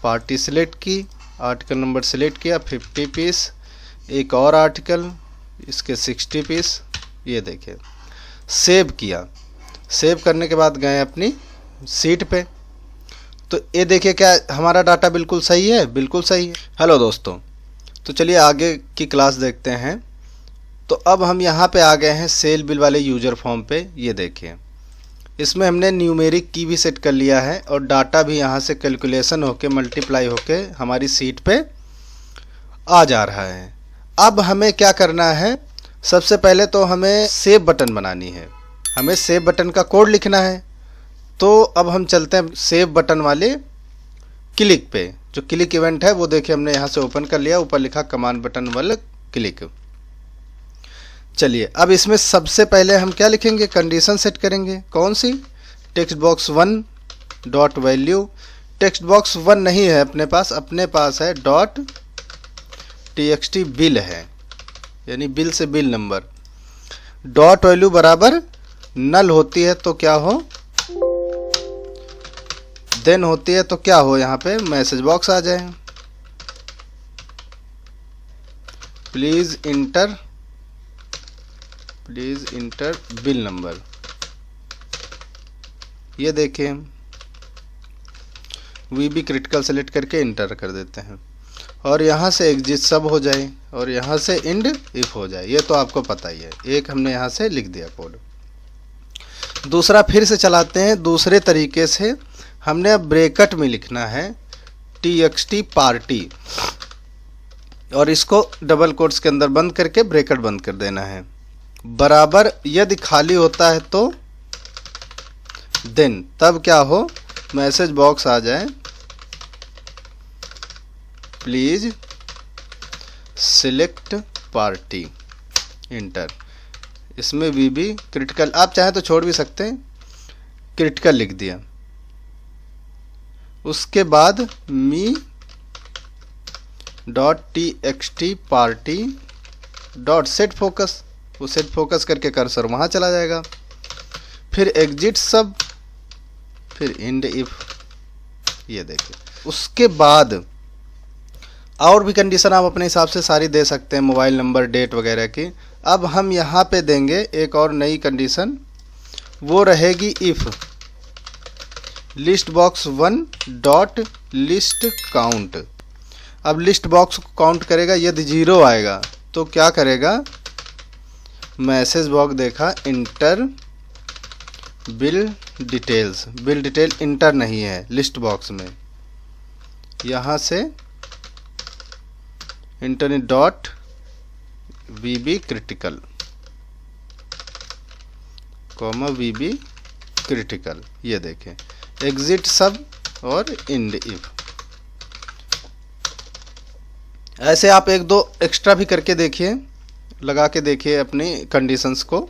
Party select की, article number select किया, 50 piece, एक और आर्टिकल, इसके 60 पीस, ये देखिए सेव किया। सेव करने के बाद गए अपनी सीट पे, तो ये देखिए क्या हमारा डाटा बिल्कुल सही है, बिल्कुल सही है। हेलो दोस्तों, तो चलिए आगे की क्लास देखते हैं। तो अब हम यहाँ पे आ गए हैं सेल बिल वाले यूजर फॉर्म पे। ये देखिए इसमें हमने न्यूमेरिक की भी सेट कर लिया है और डाटा भी यहाँ से कैलकुलेशन होके मल्टीप्लाई होके हमारी सीट पे आ जा रहा है। अब हमें क्या करना है, सबसे पहले तो हमें सेव बटन बनानी है, हमें सेव बटन का कोड लिखना है। तो अब हम चलते हैं सेव बटन वाले क्लिक पे। जो क्लिक इवेंट है वो देखिए हमने यहाँ से ओपन कर लिया, ऊपर लिखा कमांड बटन वाला क्लिक। चलिए अब इसमें सबसे पहले हम क्या लिखेंगे, कंडीशन सेट करेंगे। कौन सी, text box 1 dot value. Text box 1 नहीं है अपने पास है डॉट txt बिल है, यानी बिल से बिल नंबर। डॉट वैल्यू बराबर नल होती है तो क्या हो, देन होती है तो क्या हो, यहाँ पे मैसेज बॉक्स आ जाए, प्लीज इंटर बिल नंबर। ये देखिए वीबी क्रिटिकल सेलेक्ट करके इंटर कर देते हैं और यहाँ से एग्जिट सब हो जाए और यहाँ से इंड इफ हो जाए। ये तो आपको पता ही है, एक हमने यहाँ से लिख दिया कोड। दूसरा फिर से चलाते हैं दूसरे तरीके से। हमने अब ब्रैकेट में लिखना है txt पार्टी और इसको डबल कोट्स के अंदर बंद करके ब्रैकेट बंद कर देना है। बराबर यदि खाली होता है तो देन तब क्या हो, मैसेज बॉक्स आ जाए, प्लीज सिलेक्ट पार्टी, इंटर। इसमें वीबी क्रिटिकल, आप चाहें तो छोड़ भी सकते हैं, क्रिटिकल लिख दिया। उसके बाद me dot txt party dot set focus, वो सेट फोकस करके कर्सर वहाँ चला जाएगा। फिर एग्जिट सब, फिर इंड इफ। ये देखिए उसके बाद और भी कंडीशन आप अपने हिसाब से सारी दे सकते हैं, मोबाइल नंबर, डेट वगैरह की। अब हम यहाँ पे देंगे एक और नई कंडीशन, वो रहेगी if list box 1 dot list count. अब लिस्ट बॉक्स को काउंट करेगा, यदि 0 आएगा तो क्या करेगा, मैसेज बॉक्स देखा inter bill details, bill detail inter नहीं है लिस्ट बॉक्स में, यहाँ से इंटरनेट डॉट वीबी क्रिटिकल कॉमा वीबी क्रिटिकल। ये देखें एग्जिट सब और इंड इफ। ऐसे आप एक दो एक्स्ट्रा भी करके देखिए, लगा के देखिए अपनी कंडीशंस को।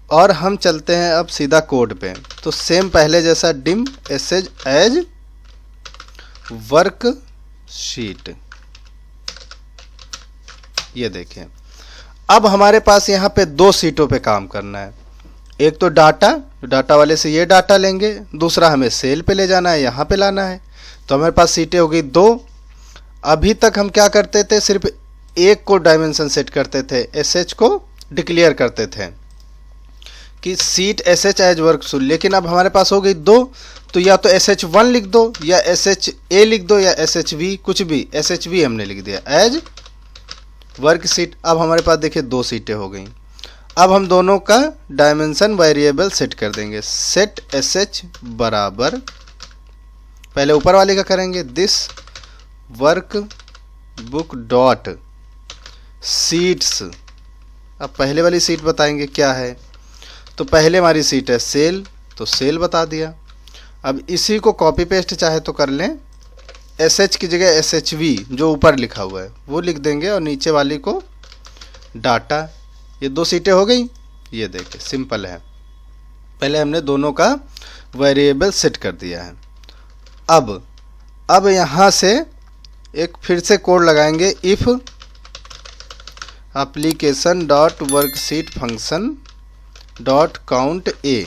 और हम चलते हैं अब सीधा कोड पे। तो सेम पहले जैसा डिम एसेज एज वर्क शीट। ये देखें अब हमारे पास यहाँ पे 2 सीटों पे काम करना है। एक तो डाटा वाले से ये डाटा लेंगे, दूसरा हमें सेल पे ले जाना है, यहाँ पे लाना है। तो हमारे पास सीटें हो गई 2। अभी तक हम क्या करते थे, सिर्फ एक को डायमेंशन सेट करते थे, एसएच को डिक्लेयर करते थे कि सीट एसएच एज वर्क शीट। लेकिन अब हमारे पास हो गई 2, तो या तो SH1 लिख दो या SHA लिख दो या SHV, कुछ भी। SHV हमने लिख दिया एज वर्क शीट। अब हमारे पास देखिए 2 सीटें हो गई। अब हम दोनों का डायमेंशन वेरिएबल सेट कर देंगे। सेट SH बराबर, पहले ऊपर वाले का करेंगे, this work book dot seats. अब पहले वाली सीट बताएंगे क्या है, तो पहले हमारी सीट है सेल, तो सेल बता दिया। अब इसी को कॉपी पेस्ट चाहे तो कर लें, SH की जगह SHV जो ऊपर लिखा हुआ है वो लिख देंगे और नीचे वाली को डाटा। ये 2 सीटें हो गई। ये देखिए सिंपल है, पहले हमने दोनों का वेरिएबल सेट कर दिया है। अब यहाँ से एक फिर से कोड लगाएंगे, if application dot worksheet function dot count A.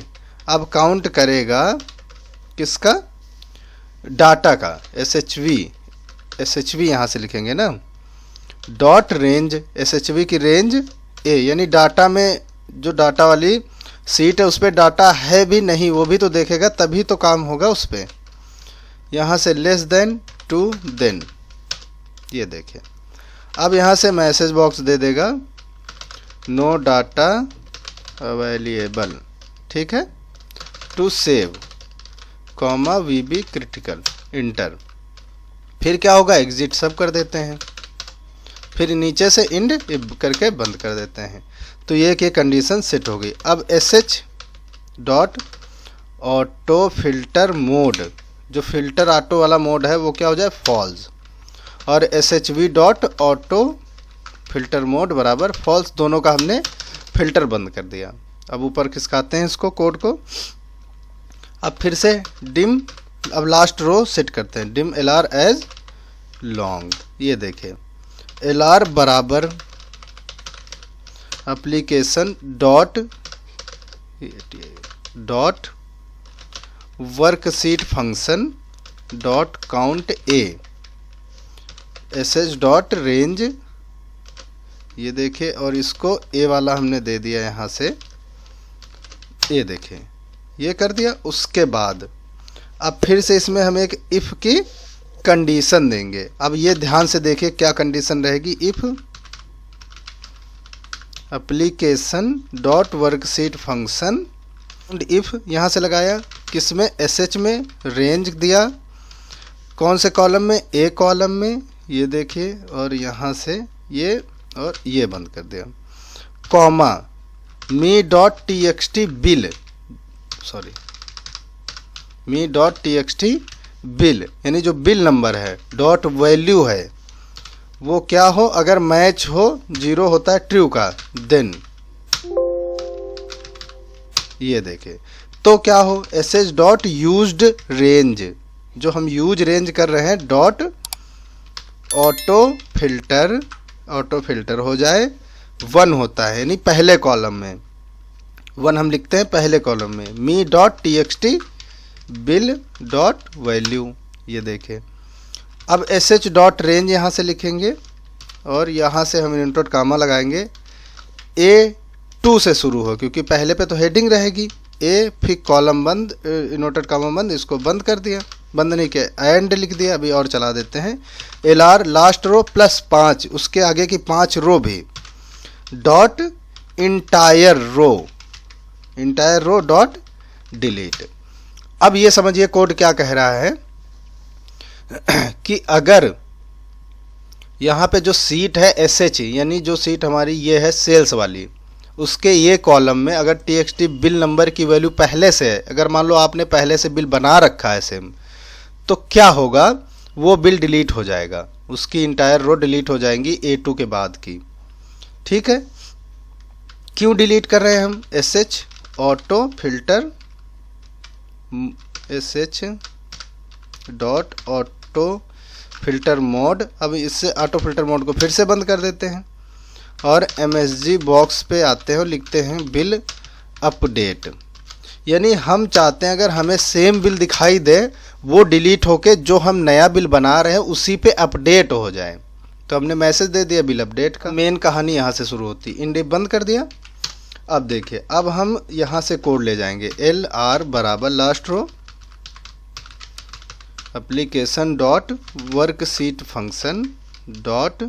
अब काउंट करेगा किसका, डाटा का SHV यहाँ से लिखेंगे ना, डॉट रेंज, SHV की रेंज ए, यानी डाटा में जो डाटा वाली सीट है उस पर डाटा है भी नहीं वो भी तो देखेगा, तभी तो काम होगा उस पर। यहाँ से लेस देन टू देन, ये देखिए। अब यहाँ से मैसेज बॉक्स दे देगा नो डाटा अवेलेबल, ठीक है, to save comma VB critical, enter. फिर क्या होगा, एग्जिट सब कर देते हैं, फिर नीचे से इंड करके बंद कर देते हैं। तो ये कंडीशन सेट हो गई। अब SH dot auto filter mode, जो फिल्टर ऑटो वाला मोड है वो क्या हो जाए, फॉल्स, और SHV dot auto filter mode बराबर फॉल्स, दोनों का हमने फिल्टर बंद कर दिया। अब ऊपर खिसकाते हैं इसको, कोड को। अब फिर से डिम, अब लास्ट रो सेट करते हैं, डिम LR एज लॉन्ग, ये देखिए LR बराबर application dot worksheet function dot count A, SH dot range, ये देखिए, और इसको ए वाला हमने दे दिया यहाँ से, ये देखिए ये कर दिया। उसके बाद अब फिर से इसमें हम एक इफ़ की कंडीशन देंगे। अब ये ध्यान से देखिए क्या कंडीशन रहेगी, if application dot worksheet function, if यहाँ से लगाया किसमें, SH में, रेंज दिया कौन से कॉलम में, ए कॉलम में, ये देखिए, और यहाँ से ये और ये बंद कर दिया, कॉमा मी डॉट TXT बिल, सॉरी मी डॉट TXT बिल, यानी जो बिल नंबर है, डॉट वैल्यू है वो क्या हो, अगर मैच हो, 0 होता है ट्रू का, देन ये देखे तो क्या हो, SH डॉट यूज्ड रेंज, जो हम यूज रेंज कर रहे हैं, डॉट ऑटो फिल्टर हो जाए 1 होता है, यानी पहले कॉलम में 1 हम लिखते हैं पहले कॉलम में, me dot TXT bill dot value, ये देखें। अब SH डॉट रेंज यहाँ से लिखेंगे और यहाँ से हम इनवर्टेड कामा लगाएंगे, A2 से शुरू हो, क्योंकि पहले पे तो हेडिंग रहेगी, A फिर कॉलम बंद, इनवर्टेड कामा बंद, इसको बंद कर दिया, बंद नहीं किया, एंड लिख दिया। अभी और चला देते हैं, LR लास्ट रो प्लस 5, उसके आगे की 5 रो भी, dot entire row dot delete. अब ये समझिए कोड क्या कह रहा है कि अगर यहाँ पे जो सीट है SH, यानी जो सीट हमारी ये है सेल्स वाली, उसके ये कॉलम में अगर TXT बिल नंबर की वैल्यू पहले से है, अगर मान लो आपने पहले से बिल बना रखा है सेम, तो क्या होगा, वो बिल डिलीट हो जाएगा, उसकी इंटायर रो डिलीट हो जाएंगी A2 के बाद की, ठीक है। क्यों डिलीट कर रहे हैं हम, SH auto filter, SH dot auto filter mode. अब इससे ऑटो फिल्टर मोड को फिर से बंद कर देते हैं और MSG बॉक्स पे आते हैं और लिखते हैं बिल अपडेट, यानी हम चाहते हैं अगर हमें सेम बिल दिखाई दे वो डिलीट होके जो हम नया बिल बना रहे हैं उसी पे अपडेट हो जाए। तो हमने मैसेज दे दिया बिल अपडेट का, मेन कहानी यहाँ से शुरू होती, इंडेप बंद कर दिया। अब देखिए, अब हम यहाँ से कोड ले जाएंगे, LR बराबर last row application dot worksheet function dot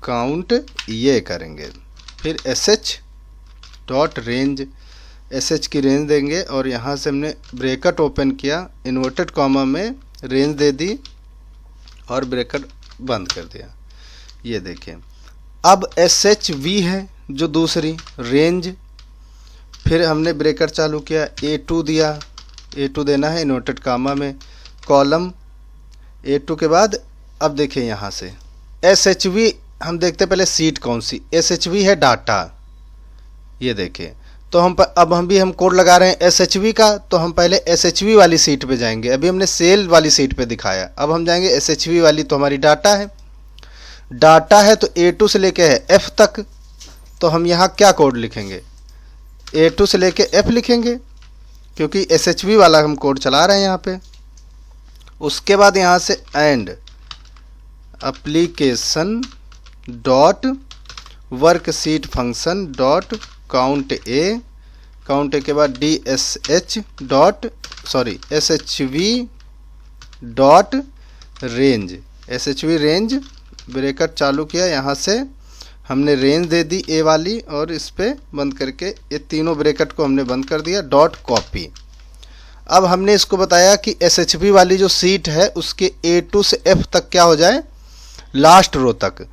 count, ये करेंगे, फिर SH डॉट रेंज, SH की रेंज देंगे और यहाँ से हमने ब्रैकेट ओपन किया, इन्वर्टेड कॉमा में रेंज दे दी और ब्रैकेट बंद कर दिया, ये देखिए। अब SHV है जो दूसरी रेंज, फिर हमने ब्रैकेट चालू किया, A2 दिया, A2 देना है इन्वर्टेड कामा में, कॉलम A2 के बाद अब देखिए यहाँ से SHV, हम देखते पहले सीट कौन सी, SHV है डाटा, ये देखिए। तो हम कोड लगा रहे हैं SHV का, तो हम पहले SHV वाली सीट पे जाएंगे, अभी हमने सेल वाली सीट पे दिखाया, अब हम जाएंगे SHV वाली, तो हमारी डाटा है तो A2 से लेके है F तक, तो हम यहाँ क्या कोड लिखेंगे, A2 से लेके F लिखेंगे, क्योंकि SHV वाला हम कोड चला रहे हैं यहाँ पे। उसके बाद यहाँ से end application dot worksheet function dot count A के बाद SHV डॉट रेंज ब्रैकेट चालू किया, यहाँ से हमने रेंज दे दी ए वाली और इस पे बंद करके ये तीनों ब्रैकेट को हमने बंद कर दिया डॉट कॉपी। अब हमने इसको बताया कि SHV वाली जो सीट है उसके A2 से F तक क्या हो जाए, लास्ट रो तक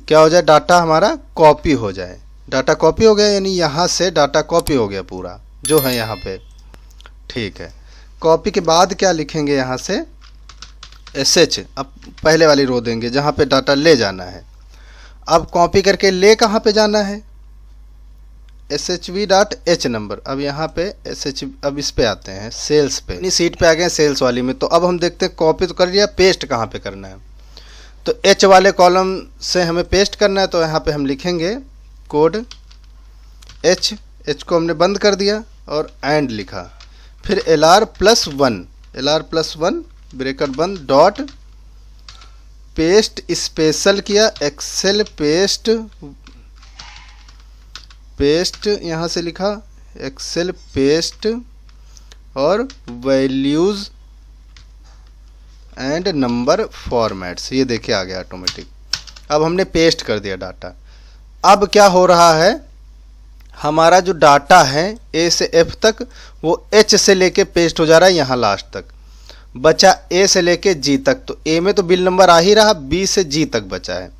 क्या हो जाए, डाटा हमारा कॉपी हो जाए। डाटा कॉपी हो गया यानी यहाँ से डाटा कॉपी हो गया पूरा जो है यहाँ पे, ठीक है। कॉपी के बाद क्या लिखेंगे यहाँ से SH, अब पहले वाली रो देंगे जहाँ पे डाटा ले जाना है। अब कॉपी करके ले कहाँ पे जाना है, SHV.H नंबर। अब यहाँ पे अब इस पे आते हैं सेल्स पे, इस सीट पे आ गए सेल्स वाली में। तो अब हम देखते हैं कॉपी तो कर लिया, पेस्ट कहाँ पे करना है। तो H वाले कॉलम से हमें पेस्ट करना है, तो यहाँ पे हम लिखेंगे कोड H को हमने बंद कर दिया और एंड लिखा, फिर LR+1 ब्रैकेट बंद डॉट पेस्ट स्पेशल किया, एक्सेल पेस्ट यहाँ से लिखा एक्सेल पेस्ट और वैल्यूज़ एंड नंबर फॉर्मेट्स, ये देखिए आ गया ऑटोमेटिक। अब हमने पेस्ट कर दिया डाटा। अब क्या हो रहा है, हमारा जो डाटा है ए से एफ तक वो एच से लेके पेस्ट हो जा रहा है यहाँ लास्ट तक, बचा ए से लेके जी तक। तो ए में तो बिल नंबर आ ही रहा, बी से जी तक बचा है।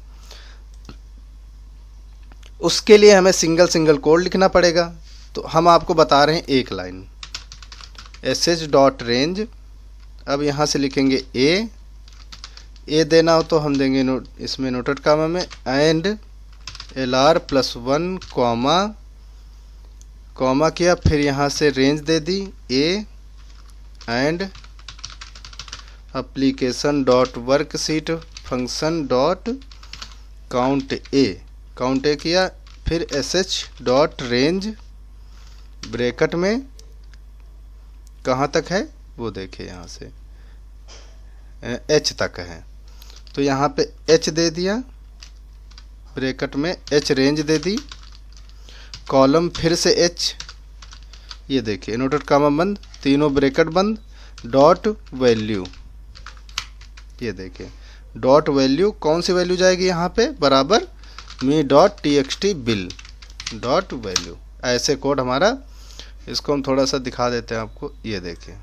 उसके लिए हमें सिंगल कोड लिखना पड़ेगा। तो हम आपको बता रहे हैं एक लाइन sh.range। अब यहाँ से लिखेंगे ए देना हो तो हम देंगे इसमें नोटेड कामा में एंड LR+1 कॉमा किया, फिर यहाँ से रेंज दे दी A and application dot worksheet function dot count A किया, फिर SH.range ब्रैकेट में कहाँ तक है वो देखिए, यहाँ से H तक है तो यहाँ पे H दे दिया, ब्रैकेट में H रेंज दे दी, कॉलम फिर से H, ये देखिए नोटेड कामा बंद, तीनों ब्रैकेट बंद, डॉट वैल्यू, ये देखिए डॉट वैल्यू, कौन सी वैल्यू जाएगी यहाँ पे, बराबर me.txt बिल डॉट वैल्यू। ऐसे कोड हमारा, इसको हम थोड़ा सा दिखा देते हैं आपको, ये देखिए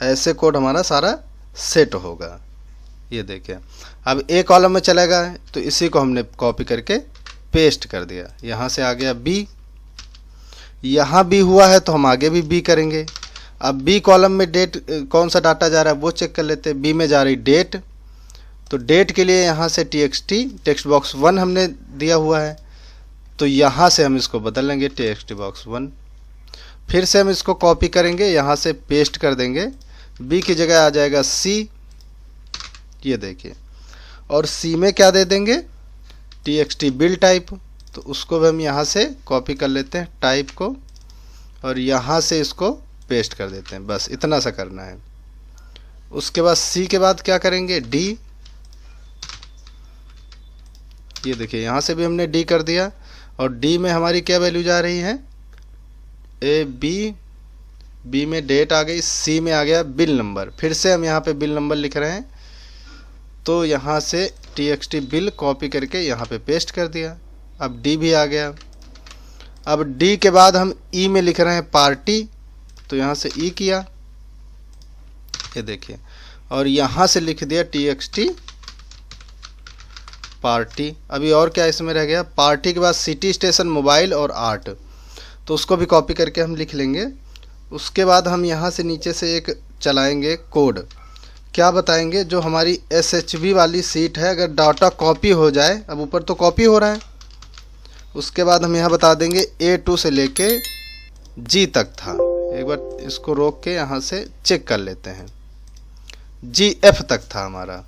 ऐसे कोड हमारा सारा सेट होगा। ये देखिए अब ए कॉलम में चलेगा तो इसी को हमने कॉपी करके पेस्ट कर दिया, यहाँ से आ गया बी, यहाँ बी हुआ है तो हम आगे भी बी करेंगे। अब बी कॉलम में डेट कौन सा डाटा जा रहा है वो चेक कर लेते हैं। बी में जा रही डेट, तो डेट के लिए यहाँ से टेक्स्ट बॉक्स 1 हमने दिया हुआ है, तो यहाँ से हम इसको बदल लेंगे टेक्स्ट बॉक्स 1। फिर से हम इसको कॉपी करेंगे, यहाँ से पेस्ट कर देंगे, बी की जगह आ जाएगा सी, ये देखिए, और सी में क्या दे देंगे TXT बिल टाइप, तो उसको भी हम यहाँ से कॉपी कर लेते हैं टाइप को और यहाँ से इसको पेस्ट कर देते हैं, बस इतना सा करना है। उसके बाद सी के बाद क्या करेंगे डी, ये देखिए यहाँ से भी हमने डी कर दिया और डी में हमारी क्या वैल्यू जा रही है ए बी में डेट आ गई, सी में आ गया बिल नंबर, फिर से हम यहाँ पे बिल नंबर लिख रहे हैं तो यहाँ से TXT बिल कॉपी करके यहाँ पे पेस्ट कर दिया। अब डी भी आ गया। अब डी के बाद हम ई में लिख रहे हैं पार्टी, तो यहाँ से ई किया, ये देखिए, और यहाँ से लिख दिया TXT पार्टी। अभी और क्या इसमें रह गया, पार्टी के बाद सिटी स्टेशन मोबाइल और आर्ट, तो उसको भी कॉपी करके हम लिख लेंगे। उसके बाद हम यहाँ से नीचे से एक चलाएंगे कोड, क्या बताएंगे, जो हमारी SHV वाली सीट है अगर डाटा कॉपी हो जाए, अब ऊपर तो कॉपी हो रहा है, उसके बाद हम यहाँ बता देंगे A2 से लेके G तक था। एक बार इसको रोक के यहाँ से चेक कर लेते हैं, GF तक था हमारा।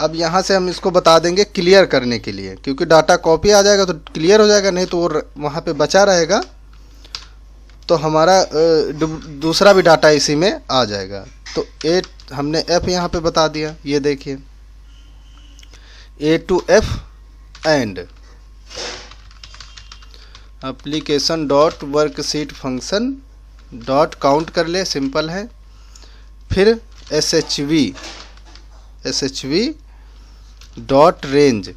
अब यहाँ से हम इसको बता देंगे क्लियर करने के लिए, क्योंकि डाटा कॉपी आ जाएगा तो क्लियर हो जाएगा, नहीं तो वो वहाँ पे बचा रहेगा तो हमारा दूसरा भी डाटा इसी में आ जाएगा। तो ए हमने एफ यहाँ पे बता दिया, ये देखिए A to F and application dot worksheet function dot count कर ले, सिंपल है। फिर S H V dot range,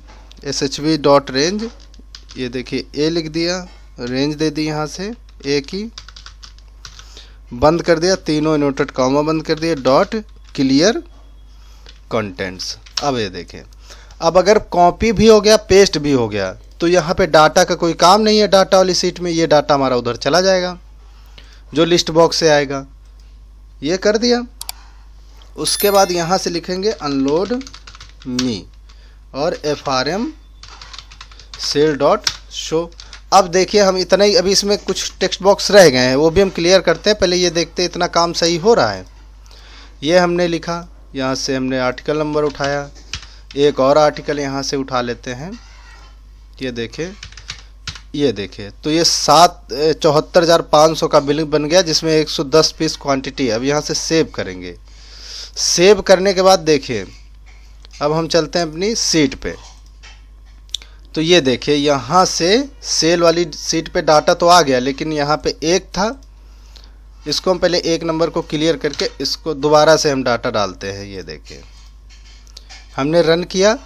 ये देखिए ए लिख दिया, रेंज दे दी यहाँ से ए की, बंद कर दिया, तीनों इनवर्टेड कॉमा बंद कर दिया, डॉट क्लियर कंटेंट्स। अब ये देखें, अब अगर कॉपी भी हो गया पेस्ट भी हो गया तो यहाँ पे डाटा का कोई काम नहीं है। डाटा वाली सीट में ये डाटा हमारा उधर चला जाएगा जो लिस्ट बॉक्स से आएगा। ये कर दिया। उसके बाद यहाँ से लिखेंगे अनलोड मी और FRM सेल डॉट शो। अब देखिए हम इतना ही, अभी इसमें कुछ टेक्स्ट बॉक्स रह गए हैं, वो भी हम क्लियर करते हैं। पहले ये देखते हैं इतना काम सही हो रहा है। ये हमने लिखा, यहाँ से हमने आर्टिकल नंबर उठाया, एक और आर्टिकल यहाँ से उठा लेते हैं। ये देखें तो ये 74,500 का बिल बन गया, जिसमें 110 पीस क्वांटिटी। अब यहाँ से सेव करेंगे। सेव करने के बाद देखिए अब हम चलते हैं अपनी सीट पे। तो ये देखिए यहाँ से सेल वाली सीट पे डाटा तो आ गया, लेकिन यहाँ पे एक था, इसको हम पहले एक नंबर को क्लियर करके इसको दोबारा से हम डाटा डालते हैं। ये देखिए हमने रन किया,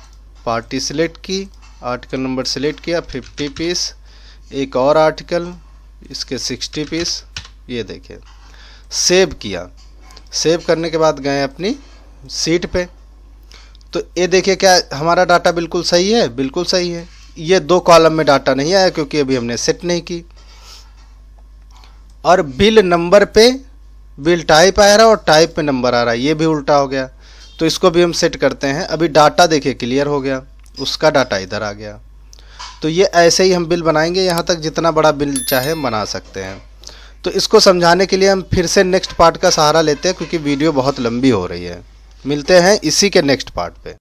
पार्टी सिलेक्ट की, आर्टिकल नंबर सिलेक्ट किया, 50 पीस, एक और आर्टिकल इसके 60 पीस। ये देखिए सेव किया। सेव करने के बाद गए अपनी सीट पे। तो ये देखिए क्या हमारा डाटा बिल्कुल सही है, बिल्कुल सही है। ये 2 कॉलम में डाटा नहीं आया क्योंकि अभी हमने सेट नहीं की। और बिल नंबर पे बिल टाइप आ रहा है और टाइप पे नंबर आ रहा है, ये भी उल्टा हो गया। तो इसको भी हम सेट करते हैं। अभी डाटा देखिए क्लियर हो गया, उसका डाटा इधर आ गया। तो ये ऐसे ही हम बिल बनाएंगे, यहाँ तक जितना बड़ा बिल चाहे बना सकते हैं। तो इसको समझाने के लिए हम फिर से नेक्स्ट पार्ट का सहारा लेते हैं क्योंकि वीडियो बहुत लंबी हो रही है। मिलते हैं इसी के नेक्स्ट पार्ट पे।